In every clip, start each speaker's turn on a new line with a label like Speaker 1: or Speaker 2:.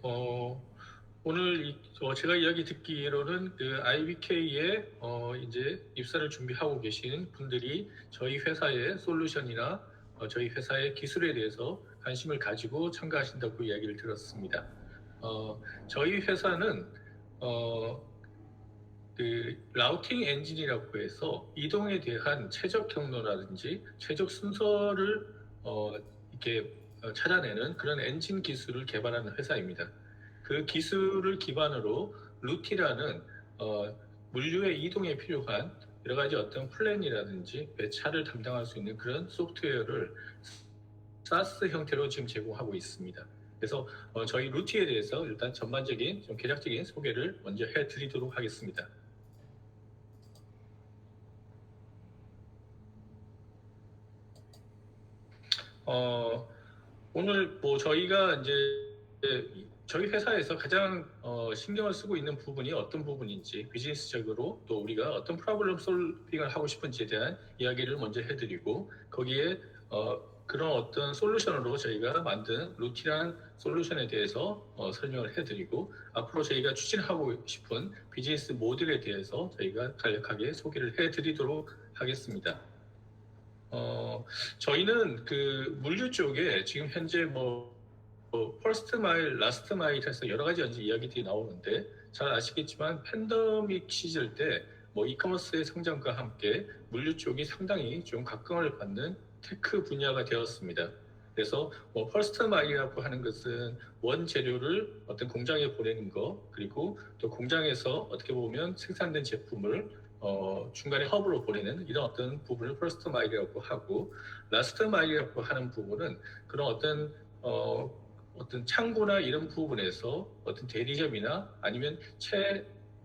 Speaker 1: 어, 오늘 제가 이야기 듣기로는 그 IBK에 이제 입사를 준비하고 계신 분들이 저희 회사의 솔루션이나 저희 회사의 기술에 대해서 관심을 가지고 참가하신다고 이야기를 들었습니다. 저희 회사는 어, 그 라우팅 엔진이라고 해서 이동에 대한 최적 경로라든지 최적 순서를 이렇게 찾아내는 그런 엔진 기술을 개발하는 회사입니다. 그 기술을 기반으로 루티라는 물류의 이동에 필요한 여러 가지 어떤 플랜이라든지 배차를 담당할 수 있는 그런 소프트웨어를 SaaS 형태로 지금 제공하고 있습니다. 그래서 저희 루티에 대해서 일단 전반적인 좀 개략적인 소개를 먼저 해드리도록 하겠습니다. 어, 오늘 뭐 저희가 이제 저희 회사에서 가장 신경을 쓰고 있는 부분이 어떤 부분인지 비즈니스적으로 또 우리가 어떤 프로블럼 솔빙을 하고 싶은지에 대한 이야기를 먼저 해드리고 거기에 그런 어떤 솔루션으로 저희가 만든 루티라는 솔루션에 대해서 설명을 해드리고 앞으로 저희가 추진하고 싶은 비즈니스 모델에 대해서 저희가 간략하게 소개를 해드리도록 하겠습니다. 저희는 그 물류 쪽에 지금 현재 퍼스트 마일, 라스트 마일 해서 여러 가지 이야기들이 나오는데 잘 아시겠지만 팬데믹 시절 때 이커머스의 성장과 함께 물류 쪽이 상당히 좀 각광을 받는 테크 분야가 되었습니다. 그래서 퍼스트 마일이라고 하는 것은 원재료를 어떤 공장에 보내는 거 그리고 또 공장에서 어떻게 보면 생산된 제품을 중간에 허브로 보내는 이런 어떤 부분을 퍼스트 마일이라고 하고 라스트 마일이라고 하는 부분은 그런 어떤 창고나 이런 부분에서 어떤 대리점이나 아니면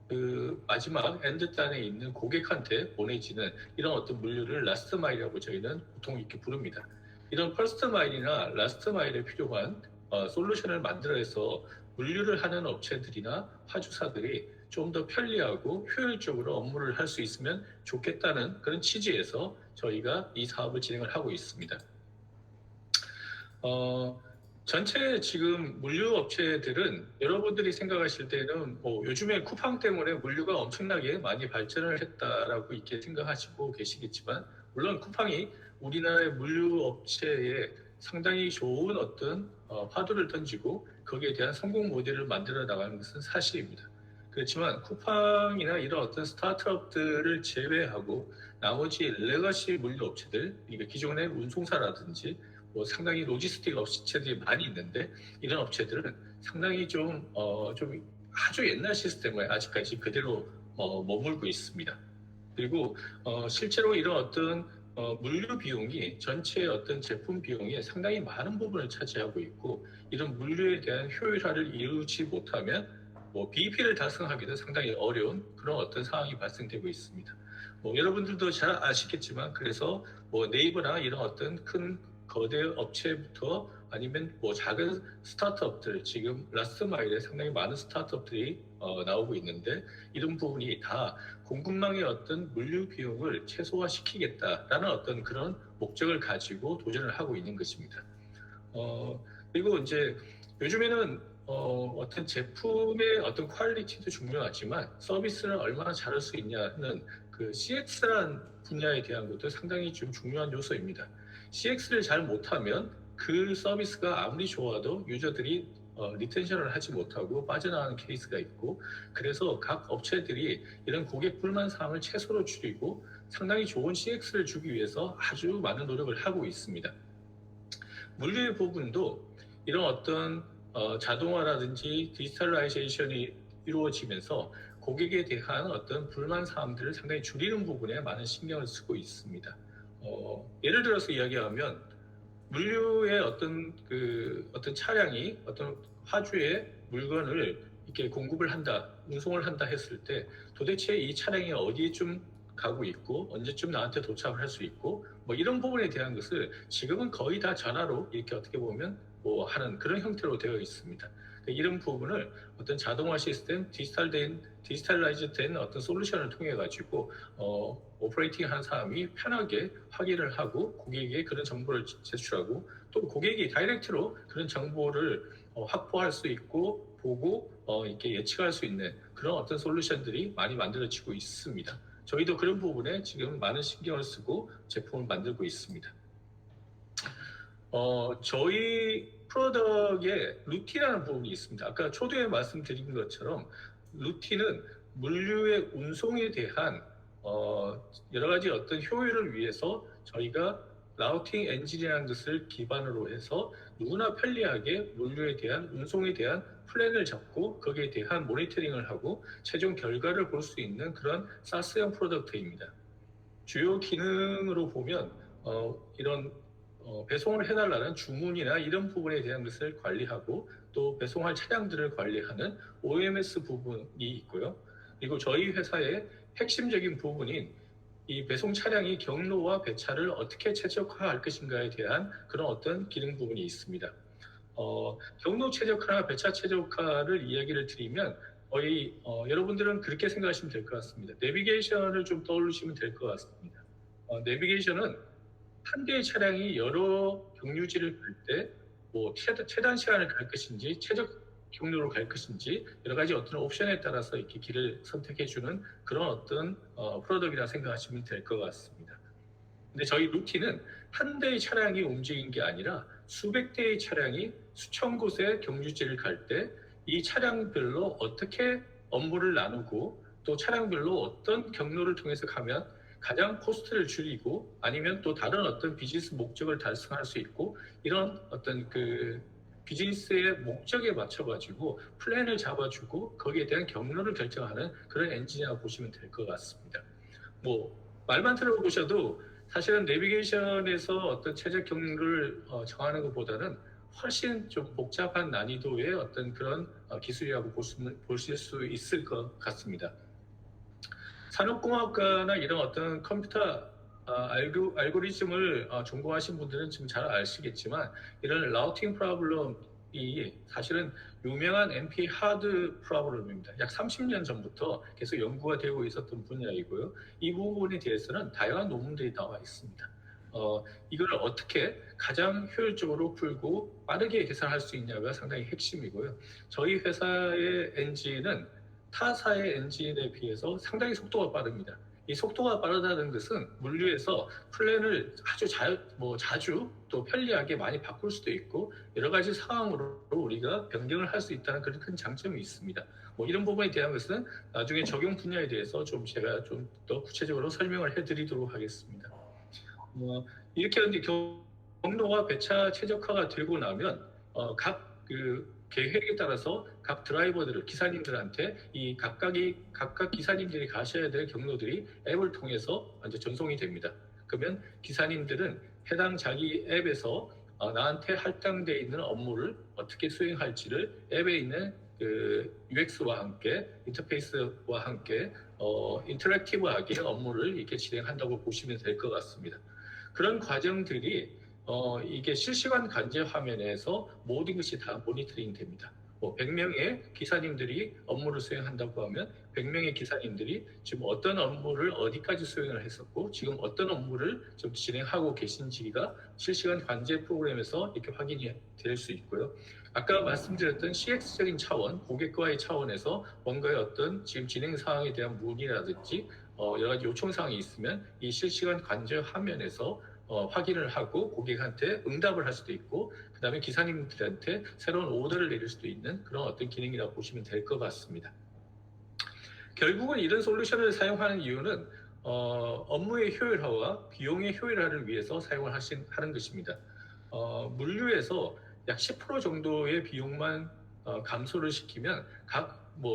Speaker 1: 그 마지막 엔드단에 있는 고객한테 보내지는 이런 어떤 물류를 라스트 마일이라고 저희는 보통 이렇게 부릅니다. 이런 퍼스트 마일이나 라스트 마일에 필요한 솔루션을 만들어서 물류를 하는 업체들이나 파주사들이 좀 더 편리하고 효율적으로 업무를 할 수 있으면 좋겠다는 그런 취지에서 저희가 이 사업을 진행을 하고 있습니다. 전체 지금 물류 업체들은 여러분들이 생각하실 때는 요즘에 쿠팡 때문에 물류가 엄청나게 많이 발전을 했다라고 이렇게 생각하시고 계시겠지만 물론 쿠팡이 우리나라의 물류 업체에 상당히 좋은 어떤 화두를 던지고 거기에 대한 성공 모델을 만들어 나가는 것은 사실입니다. 그렇지만 쿠팡이나 이런 어떤 스타트업들을 제외하고 나머지 레거시 물류 업체들, 그러니까 기존의 운송사라든지 상당히 로지스틱 업체들이 많이 있는데 이런 업체들은 상당히 좀 아주 옛날 시스템을 아직까지 그대로 머물고 있습니다. 그리고 실제로 이런 어떤 물류 비용이 전체 어떤 제품 비용의 상당히 많은 부분을 차지하고 있고 이런 물류에 대한 효율화를 이루지 못하면 BEP를 달성하기도 상당히 어려운 그런 어떤 상황이 발생되고 있습니다. 여러분들도 잘 아시겠지만 그래서 네이버나 이런 어떤 큰 거대 업체부터 아니면 작은 스타트업들 지금 라스트 마일에 상당히 많은 스타트업들이 나오고 있는데 이런 부분이 다 공급망의 어떤 물류 비용을 최소화시키겠다라는 어떤 그런 목적을 가지고 도전을 하고 있는 것입니다. 그리고 이제 요즘에는 어떤 제품의 어떤 퀄리티도 중요하지만 서비스를 얼마나 잘할 수 있냐는 그 CX라는 분야에 대한 것도 상당히 좀 중요한 요소입니다. CX를 잘 못하면 그 서비스가 아무리 좋아도 유저들이 리텐션을 하지 못하고 빠져나가는 케이스가 있고 그래서 각 업체들이 이런 고객 불만 사항을 최소로 줄이고 상당히 좋은 CX를 주기 위해서 아주 많은 노력을 하고 있습니다. 물류의 부분도 이런 어떤 자동화라든지 디지털라이제이션이 이루어지면서 고객에 대한 어떤 불만 사항들을 상당히 줄이는 부분에 많은 신경을 쓰고 있습니다. 예를 들어서 이야기하면 물류의 어떤 차량이 어떤 화주의 물건을 이렇게 공급을 한다, 운송을 한다 했을 때 도대체 이 차량이 어디에쯤 가고 있고 언제쯤 나한테 도착을 할 수 있고 이런 부분에 대한 것을 지금은 거의 다 전화로 이렇게 어떻게 보면 하는 그런 형태로 되어 있습니다. 이런 부분을 어떤 자동화 시스템, 디지털라이즈 된 어떤 솔루션을 통해 가지고 오퍼레이팅 한 사람이 편하게 확인을 하고 고객에게 그런 정보를 제출하고 또 고객이 다이렉트로 그런 정보를 확보할 수 있고 보고 이렇게 예측할 수 있는 그런 어떤 솔루션들이 많이 만들어지고 있습니다. 저희도 그런 부분에 지금 많은 신경을 쓰고 제품을 만들고 있습니다. 저희 프로덕트에 루티라는 부분이 있습니다. 아까 초두에 말씀드린 것처럼 루티는 물류의 운송에 대한 여러 가지 어떤 효율을 위해서 저희가 라우팅 엔진이라는 것을 기반으로 해서 누구나 편리하게 물류에 대한 운송에 대한 플랜을 잡고 거기에 대한 모니터링을 하고 최종 결과를 볼 수 있는 그런 사스형 프로덕트입니다. 주요 기능으로 보면 이런 배송을 해달라는 주문이나 이런 부분에 대한 것을 관리하고 또 배송할 차량들을 관리하는 OMS 부분이 있고요. 그리고 저희 회사의 핵심적인 부분인 이 배송 차량이 경로와 배차를 어떻게 최적화할 것인가에 대한 그런 어떤 기능 부분이 있습니다. 경로 최적화나 배차 최적화를 이야기를 드리면 거의 여러분들은 그렇게 생각하시면 될 것 같습니다. 내비게이션을 좀 떠올리시면 될 것 같습니다. 내비게이션은 한 대의 차량이 여러 경유지를 갈 때 뭐 최단 시간을 갈 것인지 최적 경로로 갈 것인지 여러 가지 어떤 옵션에 따라서 이렇게 길을 선택해주는 그런 어떤 프로덕트이라 생각하시면 될 것 같습니다. 근데 저희 루틴은 한 대의 차량이 움직인 게 아니라 수백 대의 차량이 수천 곳의 경유지를 갈 때 이 차량별로 어떻게 업무를 나누고 또 차량별로 어떤 경로를 통해서 가면 가장 코스트를 줄이고 아니면 또 다른 어떤 비즈니스 목적을 달성할 수 있고 이런 어떤 그 비즈니스의 목적에 맞춰가지고 플랜을 잡아주고 거기에 대한 경로를 결정하는 그런 엔지니어가 보시면 될 것 같습니다. 뭐 말만 들어보셔도 사실은 내비게이션에서 어떤 최적 경로를 정하는 것보다는 훨씬 좀 복잡한 난이도의 어떤 그런 기술이라고 보실 수 있을 것 같습니다. 산업공학과나 이런 어떤 컴퓨터 알고리즘을 전공하신 분들은 지금 잘 아시겠지만 이런 라우팅 프로블럼이 사실은 유명한 NP 하드 프로블럼입니다. 약 30년 전부터 계속 연구가 되고 있었던 분야이고요. 이 부분에 대해서는 다양한 논문들이 나와 있습니다. 이걸 어떻게 가장 효율적으로 풀고 빠르게 계산할 수 있냐가 상당히 핵심이고요. 저희 회사의 엔진은 타사의 엔진에 비해서 상당히 속도가 빠릅니다. 이 속도가 빠르다는 것은 물류에서 플랜을 아주 자주 또 편리하게 많이 바꿀 수도 있고 여러 가지 상황으로 우리가 변경을 할 수 있다는 그런 큰 장점이 있습니다. 이런 부분에 대한 것은 나중에 적용 분야에 대해서 제가 좀 더 구체적으로 설명을 해드리도록 하겠습니다. 이렇게 이제 경로와 배차 최적화가 되고 나면 각 계획에 따라서 각 드라이버들을 기사님들한테 각각 기사님들이 가셔야 될 경로들이 앱을 통해서 이제 전송이 됩니다. 그러면 기사님들은 해당 자기 앱에서 나한테 할당되어 있는 업무를 어떻게 수행할지를 앱에 있는 UX와 함께 인터페이스와 함께 인터랙티브하게 업무를 이렇게 진행한다고 보시면 될 것 같습니다. 그런 과정들이 이게 실시간 관제 화면에서 모든 것이 다 모니터링 됩니다. 100명의 기사님들이 업무를 수행한다고 하면 100명의 기사님들이 지금 어떤 업무를 어디까지 수행을 했었고 지금 어떤 업무를 좀 진행하고 계신지가 실시간 관제 프로그램에서 이렇게 확인이 될 수 있고요. 아까 말씀드렸던 CX적인 차원, 고객과의 차원에서 뭔가의 어떤 지금 진행 상황에 대한 문의라든지 여러 가지 요청 사항이 있으면 이 실시간 관제 화면에서 확인을 하고 고객한테 응답을 할 수도 있고 그 다음에 기사님들한테 새로운 오더를 내릴 수도 있는 그런 어떤 기능이라고 보시면 될 것 같습니다. 결국은 이런 솔루션을 사용하는 이유는 업무의 효율화와 비용의 효율화를 위해서 사용을 하는 것입니다. 물류에서 약 10% 정도의 비용만 감소를 시키면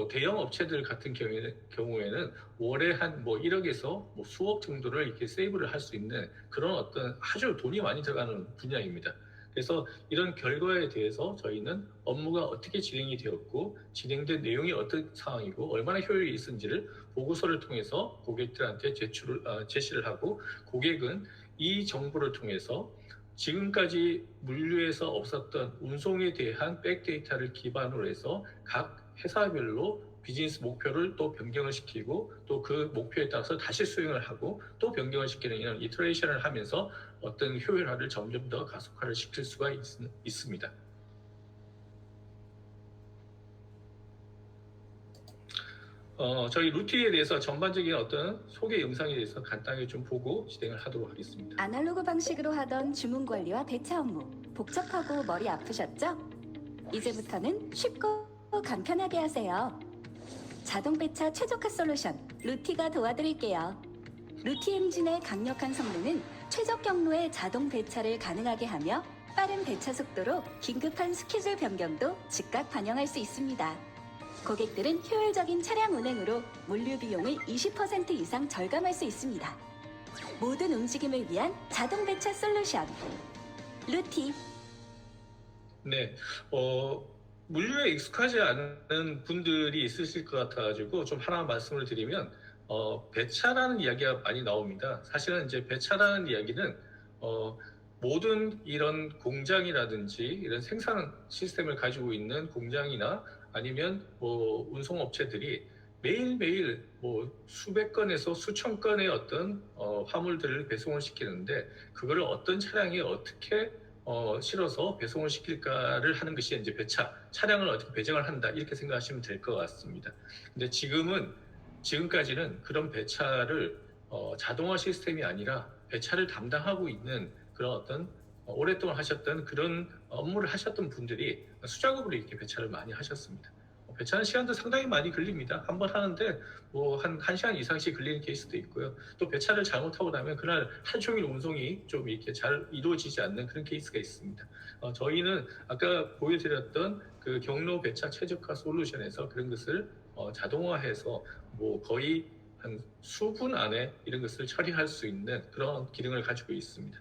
Speaker 1: 대형 업체들 같은 경우에는 월에 한 1억에서 수억 정도를 이렇게 세이브를 할 수 있는 그런 어떤 아주 돈이 많이 들어가는 분야입니다. 그래서 이런 결과에 대해서 저희는 업무가 어떻게 진행이 되었고 진행된 내용이 어떤 상황이고 얼마나 효율이 있은지를 보고서를 통해서 고객들한테 제시를 하고 고객은 이 정보를 통해서 지금까지 물류에서 없었던 운송에 대한 백데이터를 기반으로 해서 각 회사별로 비즈니스 목표를 또 변경을 시키고 또 그 목표에 따라서 다시 수행을 하고 또 변경을 시키는 이런 이터레이션을 하면서 어떤 효율화를 점점 더 가속화를 시킬 수가 있습니다. 저희 루티에 대해서 전반적인 어떤 소개 영상에 대해서 간단하게 좀 보고 진행을 하도록 하겠습니다.
Speaker 2: 아날로그 방식으로 하던 주문 관리와 배차 업무, 복잡하고 머리 아프셨죠? 이제부터는 쉽고 간편하게 하세요. 자동 배차 최적화 솔루션, 루티가 도와드릴게요. 루티 엔진의 강력한 성능은 최적 경로의 자동 배차를 가능하게 하며 빠른 배차 속도로 긴급한 스케줄 변경도 즉각 반영할 수 있습니다. 고객들은 효율적인 차량 운행으로 물류 비용을 20% 이상 절감할 수 있습니다. 모든 움직임을 위한 자동 배차 솔루션, 루티.
Speaker 1: 네, 물류에 익숙하지 않은 분들이 있으실 것 같아가지고 좀 하나 말씀을 드리면, 배차라는 이야기가 많이 나옵니다. 사실은 이제 배차라는 이야기는 모든 이런 공장이라든지 이런 생산 시스템을 가지고 있는 공장이나 아니면 뭐 운송업체들이 매일매일 뭐 수백 건에서 수천 건의 어떤 화물들을 배송을 시키는데, 그거를 어떤 차량에 어떻게 실어서 배송을 시킬까를 하는 것이 이제 배차, 차량을 어떻게 배정을 한다, 이렇게 생각하시면 될 것 같습니다. 근데 지금까지는 그런 배차를 자동화 시스템이 아니라 배차를 담당하고 있는 그런 어떤 오랫동안 하셨던 그런 업무를 하셨던 분들이 수작업으로 이렇게 배차를 많이 하셨습니다. 배차는 시간도 상당히 많이 걸립니다. 한 번 하는데 뭐 한 1시간 이상씩 걸리는 케이스도 있고요. 또 배차를 잘못하고 나면 그날 하루 종일 운송이 좀 이렇게 잘 이루어지지 않는 그런 케이스가 있습니다. 저희는 아까 보여드렸던 그 경로 배차 최적화 솔루션에서 그런 것을 자동화해서 뭐 거의 한 수분 안에 이런 것을 처리할 수 있는 그런 기능을 가지고 있습니다.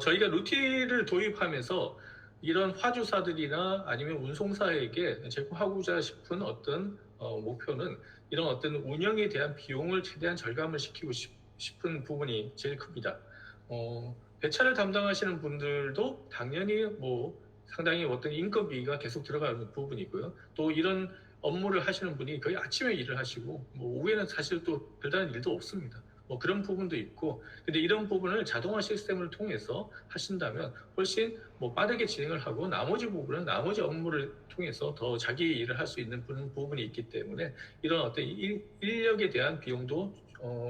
Speaker 1: 저희가 루티를 도입하면서 이런 화주사들이나 아니면 운송사에게 제공하고자 싶은 어떤 목표는 이런 어떤 운영에 대한 비용을 최대한 절감을 시키고 싶은 부분이 제일 큽니다. 배차를 담당하시는 분들도 당연히 뭐 상당히 어떤 인건비가 계속 들어가는 부분이고요. 또 이런 업무를 하시는 분이 거의 아침에 일을 하시고 뭐 오후에는 사실 또 별다른 일도 없습니다. 뭐 그런 부분도 있고, 근데 이런 부분을 자동화 시스템을 통해서 하신다면 훨씬 뭐 빠르게 진행을 하고 나머지 부분은 나머지 업무를 통해서 더 자기 일을 할 수 있는 부분이 있기 때문에 이런 어떤 인력에 대한 비용도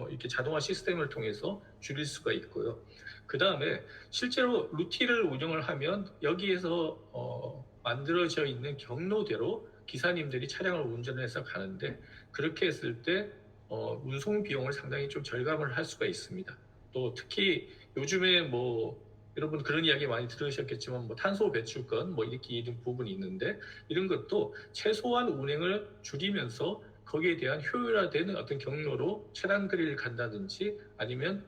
Speaker 1: 이렇게 자동화 시스템을 통해서 줄일 수가 있고요. 그 다음에 실제로 루티를 운영을 하면 여기에서 만들어져 있는 경로대로 기사님들이 차량을 운전해서 가는데, 그렇게 했을 때 운송 비용을 상당히 좀 절감을 할 수가 있습니다. 또 특히 요즘에 뭐 여러분 그런 이야기 많이 들으셨겠지만 뭐 탄소 배출권 뭐 이렇게 이런 부분이 있는데, 이런 것도 최소한 운행을 줄이면서 거기에 대한 효율화된 어떤 경로로 차량거리를 간다든지 아니면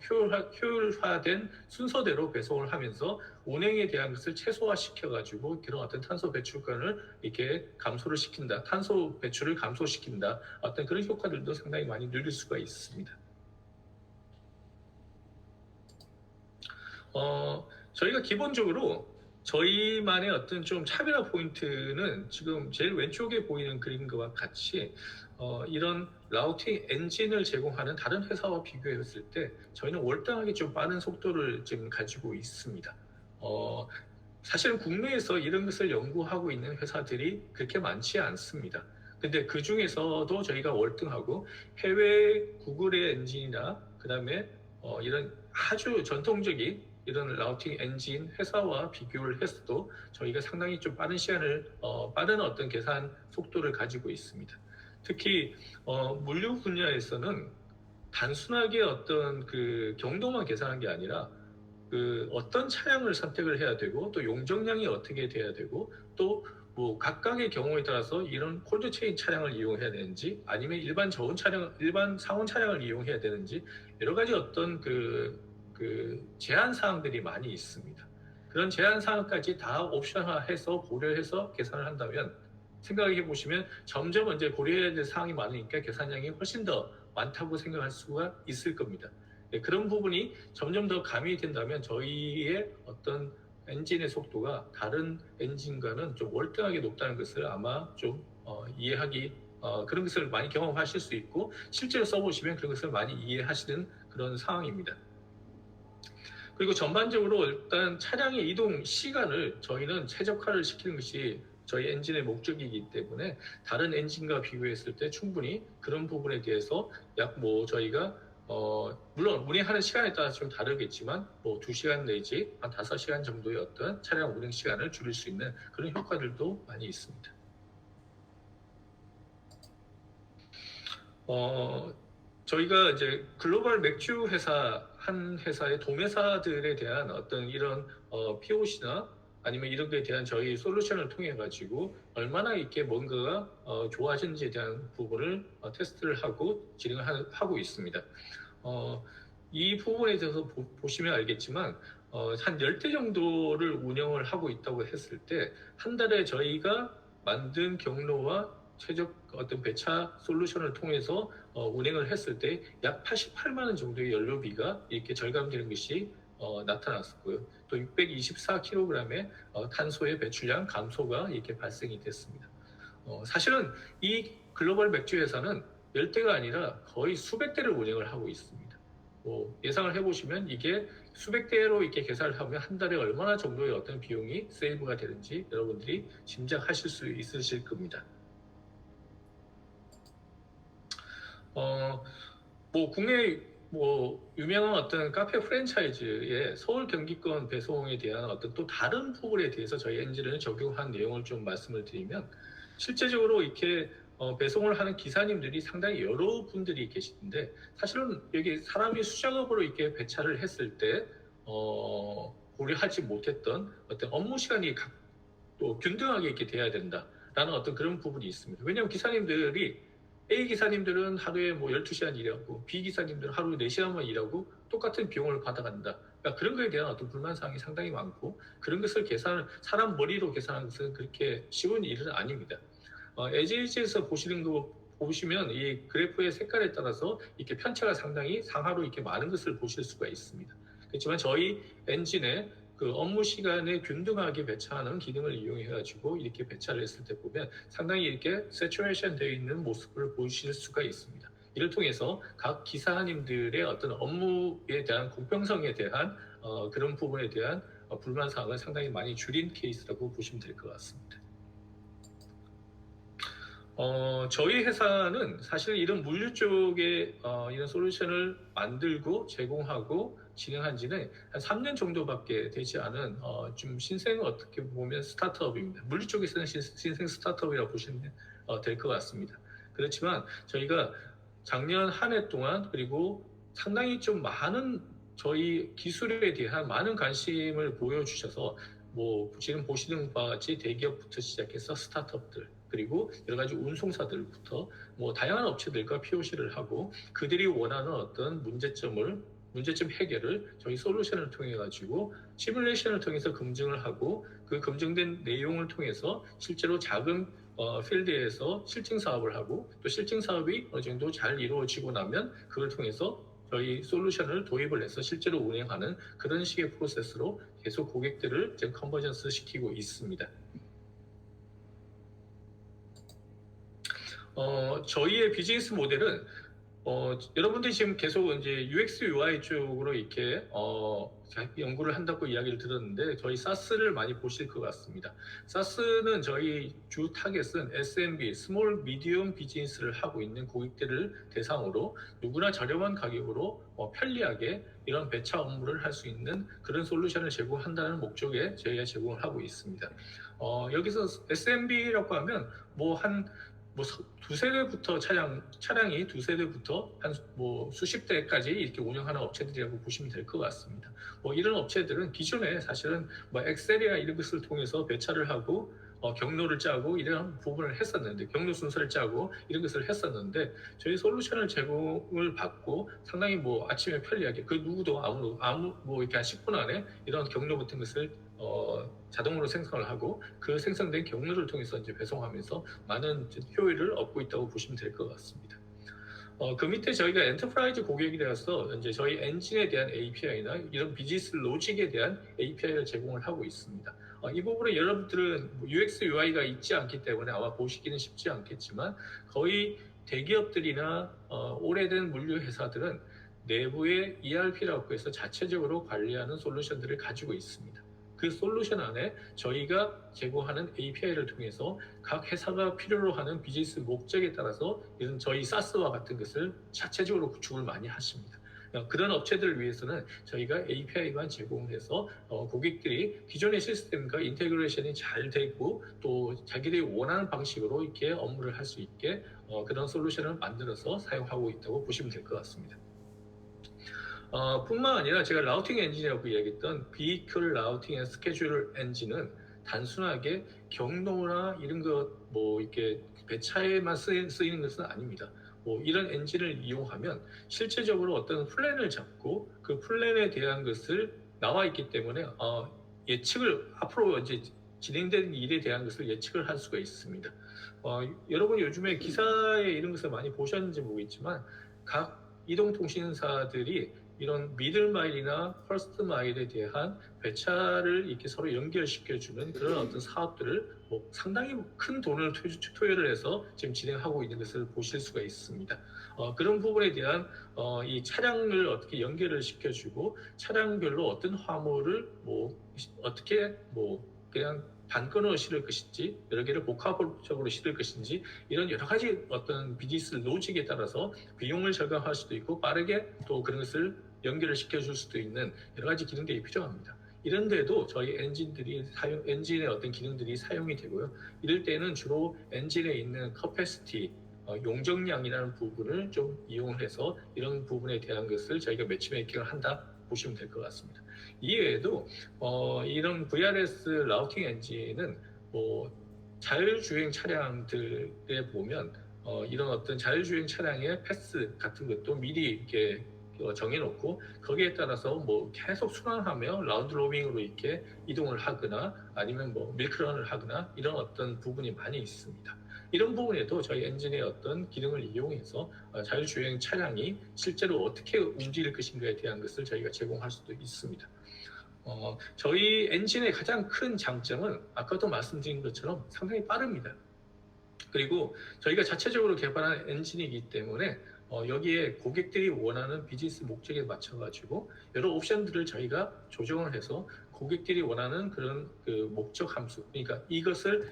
Speaker 1: 효율화된 순서대로 배송을 하면서 운행에 대한 것을 최소화시켜가지고 그런 어떤 탄소 배출권을 이렇게 감소를 시킨다, 탄소 배출을 감소시킨다, 어떤 그런 효과들도 상당히 많이 누릴 수가 있습니다. 저희가 기본적으로 저희만의 어떤 좀 차별화 포인트는 지금 제일 왼쪽에 보이는 그림과 같이 이런 라우팅 엔진을 제공하는 다른 회사와 비교했을 때 저희는 월등하게 좀 빠른 속도를 지금 가지고 있습니다. 사실은 국내에서 이런 것을 연구하고 있는 회사들이 그렇게 많지 않습니다. 근데 그 중에서도 저희가 월등하고 해외 구글의 엔진이나 그 다음에 이런 아주 전통적인 이런 라우팅 엔진 회사와 비교를 했어도 저희가 상당히 좀 빠른 시간을 빠른 어떤 계산 속도를 가지고 있습니다. 특히 물류 분야에서는 단순하게 어떤 그 경로만 계산한 게 아니라 그 어떤 차량을 선택을 해야 되고 또 용적량이 어떻게 돼야 되고 또 뭐 각각의 경우에 따라서 이런 콜드체인 차량을 이용해야 되는지 아니면 일반 상온 차량을 이용해야 되는지 여러 가지 어떤 그 제한 사항들이 많이 있습니다. 그런 제한 사항까지 다 옵션화해서 고려해서 계산을 한다면 생각해 보시면 점점 이제 고려해야 될 사항이 많으니까 계산량이 훨씬 더 많다고 생각할 수가 있을 겁니다. 그런 부분이 점점 더 가미이 된다면 저희의 어떤 엔진의 속도가 다른 엔진과는 좀 월등하게 높다는 것을 아마 좀 이해하기 그런 것을 많이 경험하실 수 있고 실제로 써보시면 그런 것을 많이 이해하시는 그런 상황입니다. 그리고 전반적으로 일단 차량의 이동 시간을 저희는 최적화를 시키는 것이 저희 엔진의 목적이기 때문에 다른 엔진과 비교했을 때 충분히 그런 부분에 대해서 약 뭐 저희가 물론 운행하는 시간에 따라 좀 다르겠지만 뭐 2시간 내지 한 5시간 정도의 어떤 차량 운행 시간을 줄일 수 있는 그런 효과들도 많이 있습니다. 저희가 이제 글로벌 맥주 회사 한 회사의 동회사들에 대한 어떤 이런 POC나 아니면 이런 거에 대한 저희 솔루션을 통해 가지고 얼마나 이렇게 뭔가가 좋아지는지에 대한 부분을 테스트를 하고 진행을 하고 있습니다. 이 부분에 대해서 보시면 알겠지만 한 10대 정도를 운영을 하고 있다고 했을 때 한 달에 저희가 만든 경로와 최적 어떤 배차 솔루션을 통해서 운행을 했을 때 약 88만 원 정도의 연료비가 이렇게 절감되는 것이 나타났고요. 또 624kg의 탄소의 배출량 감소가 이렇게 발생이 됐습니다. 사실은 이 글로벌 맥주 회사는 10대가 아니라 거의 수백 대를 운행을 하고 있습니다. 예상을 해보시면 이게 수백 대로 이렇게 계산을 하면 한 달에 얼마나 정도의 어떤 비용이 세이브가 되는지 여러분들이 짐작하실 수 있으실 겁니다. 국내 유명한 어떤 카페 프랜차이즈의 서울 경기권 배송에 대한 어떤 또 다른 부분에 대해서 저희 엔진을 적용한 내용을 좀 말씀을 드리면 실제적으로 이렇게 배송을 하는 기사님들이 상당히 여러 분들이 계시는데 사실은 여기 사람이 수작업으로 이렇게 배차를 했을 때 고려하지 못했던 어떤 업무 시간이 또 균등하게 이렇게 돼야 된다라는 어떤 그런 부분이 있습니다. 왜냐하면 기사님들이 A 기사님들은 하루에 12시간 일하고 B 기사님들은 하루에 4시간만 일하고 똑같은 비용을 받아간다. 그러니까 그런 거에 대한 어떤 불만사항이 상당히 많고 그런 것을 사람 머리로 계산하는 것은 그렇게 쉬운 일은 아닙니다. AJG에서 보시면 이 그래프의 색깔에 따라서 이렇게 편차가 상당히 상하로 이렇게 많은 것을 보실 수가 있습니다. 그렇지만 저희 엔진의 그 업무 시간에 균등하게 배차하는 기능을 이용해가지고 이렇게 배차를 했을 때 보면 상당히 이렇게 세츄레이션 되어 있는 모습을 보실 수가 있습니다. 이를 통해서 각 기사님들의 어떤 업무에 대한 공평성에 대한 그런 부분에 대한 불만 사항을 상당히 많이 줄인 케이스라고 보시면 될 것 같습니다. 저희 회사는 사실 이런 물류 쪽에 이런 솔루션을 만들고 제공하고 진행한 지는 한 3년 정도밖에 되지 않은 좀 신생 어떻게 보면 스타트업입니다. 물류 쪽에서는 신생 스타트업이라고 보시면 될 것 같습니다. 그렇지만 저희가 작년 한 해 동안 그리고 상당히 좀 많은 저희 기술에 대한 많은 관심을 보여주셔서 지금 보시는 바와 같이 대기업부터 시작해서 스타트업들 그리고 여러 가지 운송사들부터 다양한 업체들과 POC를 하고 그들이 원하는 어떤 문제점 해결을 저희 솔루션을 통해 가지고 시뮬레이션을 통해서 검증을 하고 그 검증된 내용을 통해서 실제로 작은 필드에서 실증 사업을 하고 또 실증 사업이 어느 정도 잘 이루어지고 나면 그걸 통해서 저희 솔루션을 도입을 해서 실제로 운행하는 그런 식의 프로세스로 계속 고객들을 지금 컨버전스 시키고 있습니다. 저희의 비즈니스 모델은 여러분들이 지금 계속 이제 UX UI 쪽으로 이렇게 연구를 한다고 이야기를 들었는데 저희 SaaS를 많이 보실 것 같습니다. SaaS는 저희 주 타겟은 SMB, 스몰 미디엄 비즈니스를 하고 있는 고객들을 대상으로 누구나 저렴한 가격으로 편리하게 이런 배차 업무를 할 수 있는 그런 솔루션을 제공한다는 목적에 저희가 제공을 하고 있습니다. 여기서 SMB라고 하면 두세 대부터 차량이 두세 대부터 한 수십 대까지 이렇게 운영하는 업체들이라고 보시면 될 것 같습니다. 이런 업체들은 기존에 사실은 엑셀이나 이런 것을 통해서 배차를 하고 경로를 짜고 이런 부분을 했었는데 경로 순서를 짜고 이런 것을 했었는데 저희 솔루션을 제공을 받고 상당히 아침에 편리하게 그 누구도 이렇게 한 10분 안에 이런 경로 같은 것을 자동으로 생성을 하고 그 생성된 경로를 통해서 이제 배송하면서 많은 효율을 얻고 있다고 보시면 될 것 같습니다. 그 밑에 저희가 엔터프라이즈 고객이라서 이제 저희 엔진에 대한 API나 이런 비즈니스 로직에 대한 API를 제공을 하고 있습니다. 이 부분에 여러분들은 UX, UI가 있지 않기 때문에 아마 보시기는 쉽지 않겠지만 거의 대기업들이나 오래된 물류 회사들은 내부에 ERP라고 해서 자체적으로 관리하는 솔루션들을 가지고 있습니다. 그 솔루션 안에 저희가 제공하는 API를 통해서 각 회사가 필요로 하는 비즈니스 목적에 따라서 이런 저희 사스와 같은 것을 자체적으로 구축을 많이 하십니다. 그런 업체들을 위해서는 저희가 API만 제공해서 고객들이 기존의 시스템과 인테그레이션이 잘 되고 또 자기들이 원하는 방식으로 이렇게 업무를 할 수 있게 그런 솔루션을 만들어서 사용하고 있다고 보시면 될 것 같습니다. 뿐만 아니라 제가 라우팅 엔진이라고 이야기했던 Vehicle Routing and Schedule 엔진은 단순하게 경로나 이런 것 뭐 이렇게 배차에만 쓰이는 것은 아닙니다. 이런 엔진을 이용하면 실제적으로 어떤 플랜을 잡고 그 플랜에 대한 것을 나와 있기 때문에 예측을 앞으로 이제 진행되는 일에 대한 것을 예측을 할 수가 있습니다. 여러분 요즘에 기사에 이런 것을 많이 보셨는지 모르겠지만 각 이동통신사들이 이런 미들마일이나 퍼스트마일에 대한 배차를 이렇게 서로 연결시켜주는 그런 어떤 사업들을 상당히 큰 돈을 투여를 해서 지금 진행하고 있는 것을 보실 수가 있습니다. 그런 부분에 대한 이 차량을 어떻게 연결을 시켜주고 차량별로 어떤 화물을 어떻게 그냥 단건으로 실을 것인지 여러 개를 복합적으로 실을 것인지 이런 여러 가지 어떤 비즈니스 로직에 따라서 비용을 절감할 수도 있고 빠르게 또 그런 것을 연결을 시켜줄 수도 있는 여러 가지 기능들이 필요합니다. 이런 데도 저희 엔진의 어떤 기능들이 사용이 되고요. 이럴 때는 주로 엔진에 있는 커패시티, 용적량이라는 부분을 좀 이용해서 이런 부분에 대한 것을 저희가 매치메이킹을 한다 보시면 될 것 같습니다. 이외에도 이런 VRS 라우팅 엔진은 자율주행 차량들에 보면 이런 어떤 자율주행 차량의 패스 같은 것도 미리 이렇게 정해놓고 거기에 따라서 계속 순환하며 라운드 로빙으로 이렇게 이동을 하거나 아니면 밀크런을 하거나 이런 어떤 부분이 많이 있습니다. 이런 부분에도 저희 엔진의 어떤 기능을 이용해서 자율주행 차량이 실제로 어떻게 움직일 것인가에 대한 것을 저희가 제공할 수도 있습니다. 저희 엔진의 가장 큰 장점은 아까도 말씀드린 것처럼 상당히 빠릅니다. 그리고 저희가 자체적으로 개발한 엔진이기 때문에 여기에 고객들이 원하는 비즈니스 목적에 맞춰가지고 여러 옵션들을 저희가 조정을 해서 고객들이 원하는 그런 그 목적 함수, 그러니까 이것을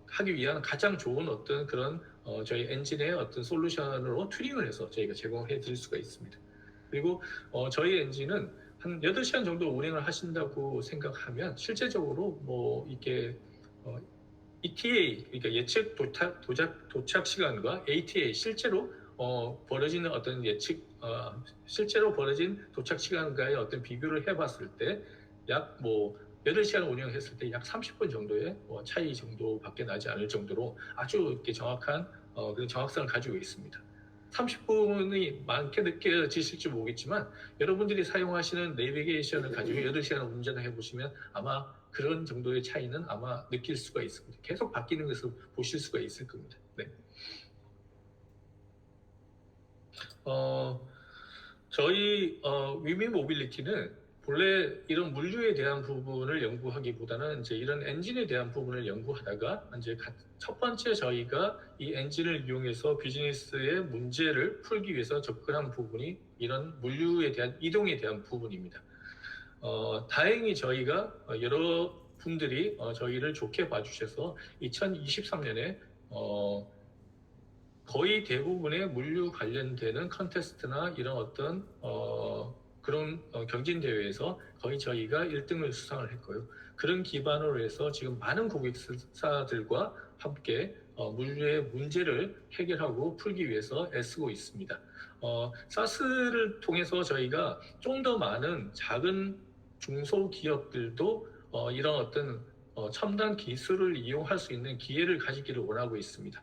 Speaker 1: 하기 위한 가장 좋은 어떤 그런 저희 엔진의 어떤 솔루션으로 튜닝을 해서 저희가 제공해 드릴 수가 있습니다. 그리고 저희 엔진은 한 8시간 정도 운행을 하신다고 생각하면 실제적으로 이렇게 ETA, 그러니까 예측 도착 시간과 ATA 실제로 벌어지는 어떤 실제로 벌어진 도착 시간과의 어떤 비교를 해봤을 때 약 8시간 운영했을 때 약 30분 정도의 차이 정도밖에 나지 않을 정도로 아주 이렇게 정확한 그런 정확성을 가지고 있습니다. 30분이 많게 느껴지실지 모르겠지만 여러분들이 사용하시는 내비게이션을 가지고 8시간 운전을 해보시면 아마 그런 정도의 차이는 아마 느낄 수가 있습니다. 계속 바뀌는 것을 보실 수가 있을 겁니다. 네. 저희 위미 모빌리티는 본래 이런 물류에 대한 부분을 연구하기보다는 이제 이런 엔진에 대한 부분을 연구하다가 이제 첫 번째 저희가 이 엔진을 이용해서 비즈니스의 문제를 풀기 위해서 접근한 부분이 이런 물류에 대한 이동에 대한 부분입니다. 다행히 저희가 여러 분들이 저희를 좋게 봐주셔서 2023년에 거의 대부분의 물류 관련되는 컨테스트나 이런 어떤 그런 경진 대회에서 거의 저희가 1등을 수상을 했고요. 그런 기반으로 해서 지금 많은 고객사들과 함께 물류의 문제를 해결하고 풀기 위해서 애쓰고 있습니다. 사스를 통해서 저희가 좀 더 많은 작은 중소기업들도 이런 어떤 첨단 기술을 이용할 수 있는 기회를 가지기를 원하고 있습니다.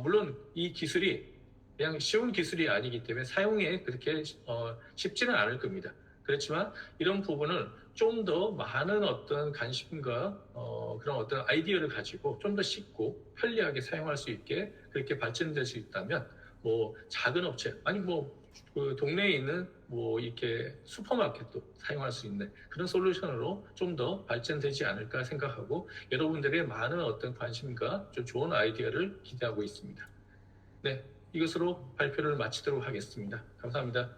Speaker 1: 물론 이 기술이 그냥 쉬운 기술이 아니기 때문에 사용에 그렇게 쉽지는 않을 겁니다. 그렇지만 이런 부분을 좀 더 많은 어떤 관심과 그런 어떤 아이디어를 가지고 좀 더 쉽고 편리하게 사용할 수 있게 그렇게 발전될 수 있다면 작은 업체 아니 그 동네에 있는 이렇게 슈퍼마켓도 사용할 수 있는 그런 솔루션으로 좀 더 발전되지 않을까 생각하고 여러분들의 많은 어떤 관심과 좀 좋은 아이디어를 기대하고 있습니다. 네, 이것으로 발표를 마치도록 하겠습니다. 감사합니다.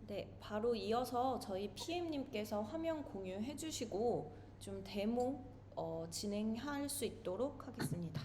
Speaker 3: 네, 바로 이어서 저희 PM님께서 화면 공유해 주시고 좀 데모 진행할 수 있도록 하겠습니다.